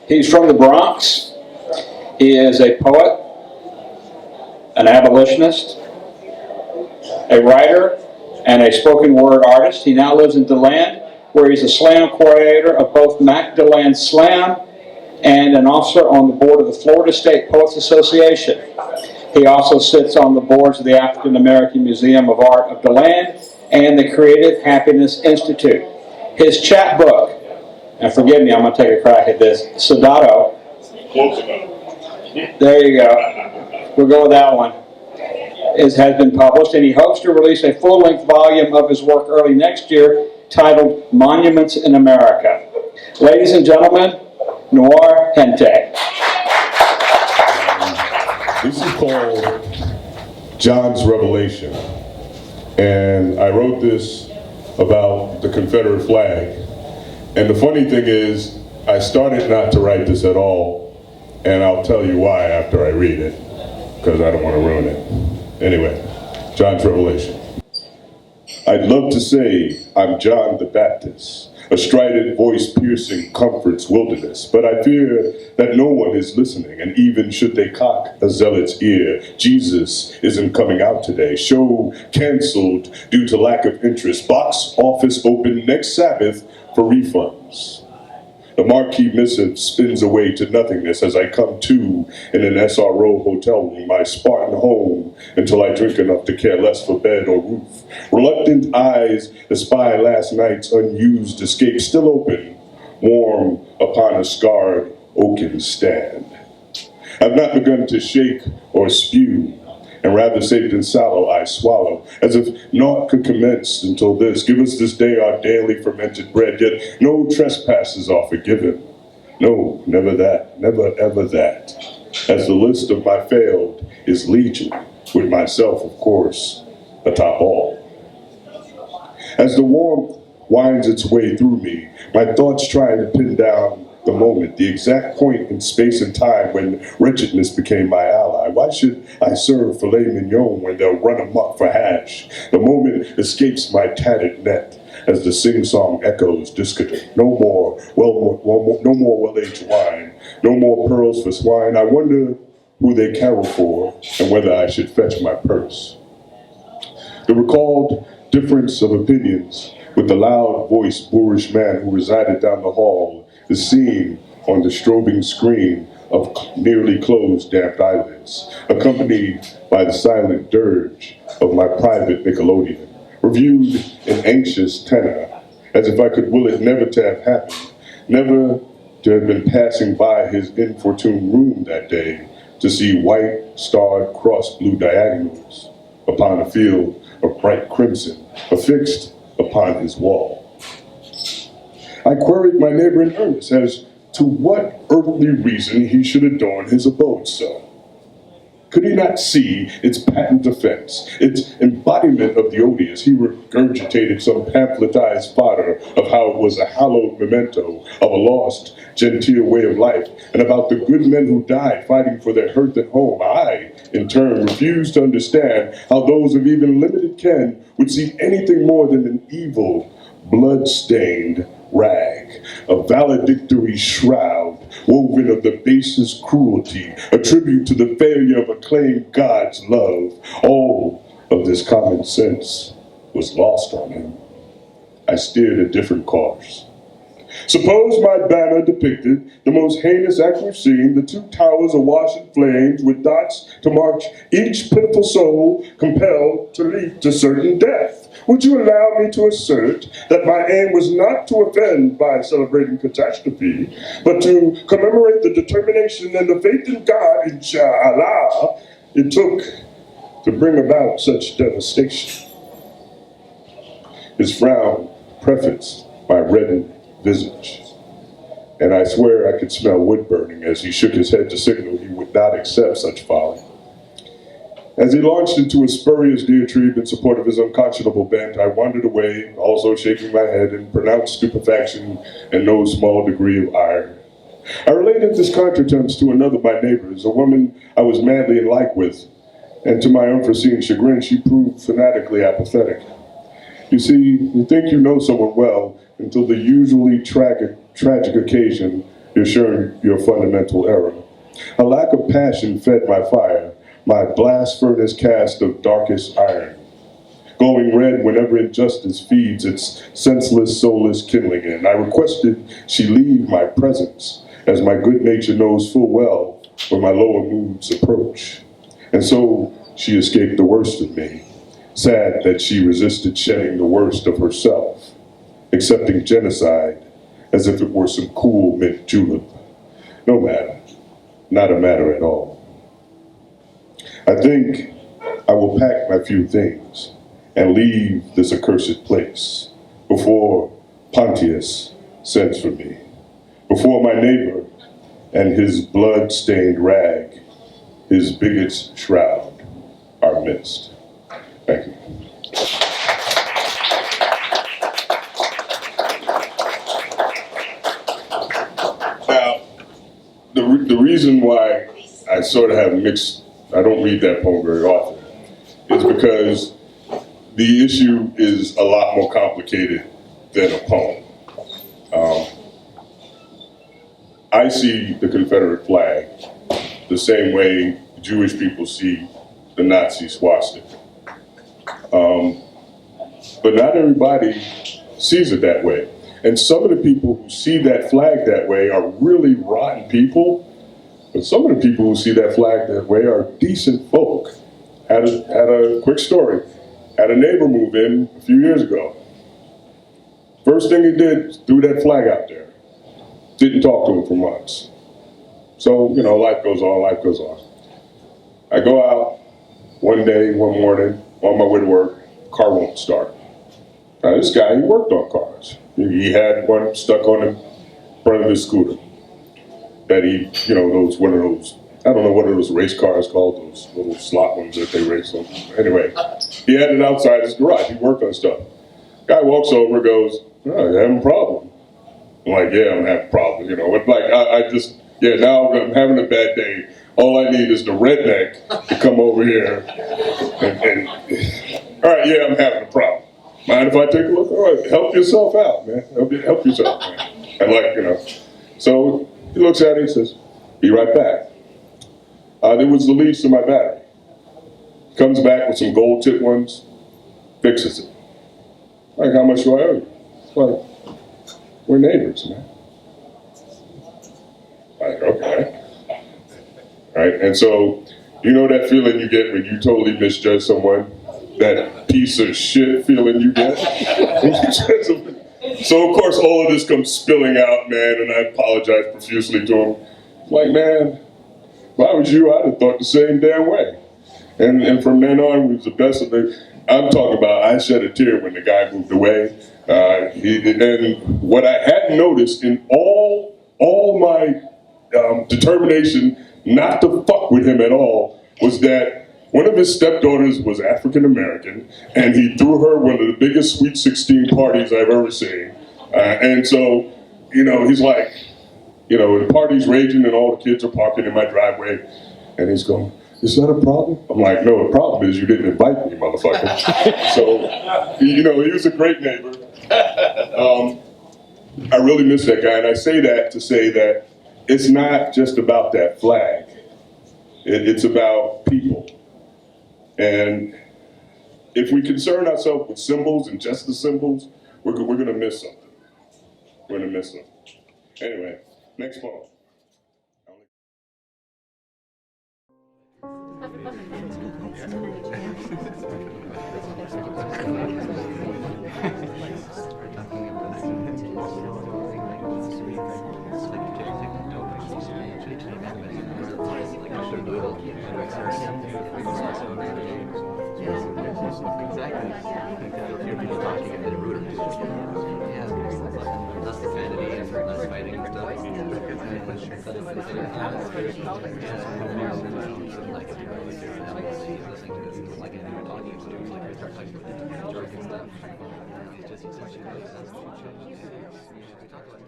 He's from the Bronx. He is a poet, an abolitionist, a writer, and a spoken word artist. He now lives in DeLand, where he's a slam coordinator of both Mac DeLand Slam and an officer on the board of the Florida State Poets Association. He also sits on the boards of the African American Museum of Art of DeLand and the Creative Happiness Institute. His chapbook, and forgive me, I'm going to take a crack at this, Sodato. Close enough. There you go. We'll go with that one. Has been published, and he hopes to release a full-length volume of his work early next year titled Monuments in America. Ladies and gentlemen, Noir Jente. This is called John's Revelation, and I wrote this about the Confederate flag. And the funny thing is, I started not to write this at all, and I'll tell you why after I read it, because I don't want to ruin it. Anyway, John's Revelation. I'd love to say I'm John the Baptist, a strident voice piercing comfort's wilderness, but I fear that no one is listening, and even should they cock a zealot's ear, Jesus isn't coming out today. Show canceled due to lack of interest. Box office open next Sabbath for refunds. The marquee missive spins away to nothingness as I come to in an SRO hotel room, my Spartan home, until I drink enough to care less for bed or roof. Reluctant eyes espy last night's unused escape, still open, warm upon a scarred oaken stand. I've not begun to shake or spew, and rather safe than sallow I swallow, as if naught could commence until this. Give us this day our daily fermented bread, yet no trespasses are forgiven. No, never that, never ever that. As the list of my failed is legion, with myself, of course, atop all. As the warmth winds its way through me, my thoughts trying to pin down the moment, the exact point in space and time when wretchedness became my ally. Why should I serve filet mignon when they'll run amok for hash? The moment escapes my tattered net as the sing-song echoes discordant. No more well-aged wine, no more pearls for swine. I wonder who they carol for and whether I should fetch my purse. The recalled difference of opinions with the loud-voiced, boorish man who resided down the hall is seen on the strobing screen of nearly closed damp eyelids, accompanied by the silent dirge of my private Nickelodeon, reviewed in anxious tenor, as if I could will it never to have happened, never to have been passing by his infortunate room that day to see white, starred, crossed blue diagonals upon a field of bright crimson affixed upon his wall. I queried my neighbor in earnest as to what earthly reason he should adorn his abode so. Could he not see its patent offense, its embodiment of the odious? He regurgitated some pamphletized fodder of how it was a hallowed memento of a lost, genteel way of life, and about the good men who died fighting for their hearth at home. I, in turn, refused to understand how those of even limited ken would see anything more than an evil, blood-stained rag, a valedictory shroud woven of the basest cruelty, a tribute to the failure of acclaimed God's love. All of this common sense was lost on him. I steered a different course. Suppose my banner depicted the most heinous act we've seen, the two towers awash in flames with dots to mark each pitiful soul compelled to leap to certain death. Would you allow me to assert that my aim was not to offend by celebrating catastrophe, but to commemorate the determination and the faith in God, inshallah, it took to bring about such devastation? His frown prefaced my reddened visage, and I swear I could smell wood burning as he shook his head to signal he would not accept such folly. As he launched into a spurious diatribe in support of his unconscionable bent, I wandered away, also shaking my head in pronounced stupefaction and no small degree of ire. I related this contretemps to another of my neighbors, a woman I was madly in like with, and to my unforeseen chagrin, she proved fanatically apathetic. You see, you think you know someone well until the usually tragic occasion you're showing your fundamental error. A lack of passion fed my fire, my blast furnace cast of darkest iron, glowing red whenever injustice feeds its senseless, soulless kindling in. I requested she leave my presence, as my good nature knows full well when my lower moods approach. And so she escaped the worst of me, sad that she resisted shedding the worst of herself, accepting genocide as if it were some cool mint julep. No matter, not a matter at all. I think I will pack my few things and leave this accursed place before Pontius sends for me, before my neighbor and his blood-stained rag, his bigot's shroud, are missed. Thank you. Now, the reason why I sort of have mixed, I don't read that poem very often, is because the issue is a lot more complicated than a poem. I see the Confederate flag the same way Jewish people see the Nazi swastika. But not everybody sees it that way. And some of the people who see that flag that way are really rotten people, but some of the people who see that flag that way are decent folk. Had a quick story. Had a neighbor move in a few years ago. First thing he did was threw that flag out there. Didn't talk to him for months. So, you know, life goes on, life goes on. I go out one day, one morning, on my way to work, car won't start. Now this guy, he worked on cars. He had one stuck on the front of his scooter that he, you know, one of those, I don't know what are those race cars called, those little slot ones that they race on. Anyway, he had it outside his garage. He worked on stuff. Guy walks over, goes, "Oh, you having a problem?" I'm like, "Yeah, I'm having a problem." You know, it's like now I'm having a bad day. All I need is the redneck to come over here and all right, yeah, I'm having a problem. Mind if I take a look? All right, help yourself out, man. Help yourself, man. And like, you know, so he looks at it and says, "Be right back." There was the leads to my battery. Comes back with some gold tip ones, fixes it. Like, "How much do I owe you?" It's like, "We're neighbors, man." Like, okay. Right? And so, you know that feeling you get when you totally misjudge someone? That piece of shit feeling you get? So, of course, all of this comes spilling out, man, and I apologize profusely to him. Like, man, if I was you, I'd have thought the same damn way. And from then on, it was the best of the. I'm talking about, I shed a tear when the guy moved away. And what I hadn't noticed in all my determination not to fuck with him at all was that one of his stepdaughters was African American, and he threw her one of the biggest Sweet 16 parties I've ever seen. And so, you know, he's like, you know, the party's raging and all the kids are parking in my driveway, and he's going, "Is that a problem?" I'm like, "No, the problem is you didn't invite me, motherfucker." So, you know, he was a great neighbor. I really miss that guy, and I say that to say that it's not just about that flag. It's about people. And if we concern ourselves with symbols and just the symbols, we're going to miss something. We're going to miss something. Anyway, next poem. Exactly. Hear people talking and then root them. Yeah. Less profanity and less fighting and stuff. Like everybody listening to this, like if you were talking to like you start talking about jargon stuff. It's just essentially makes sense to change. We talk about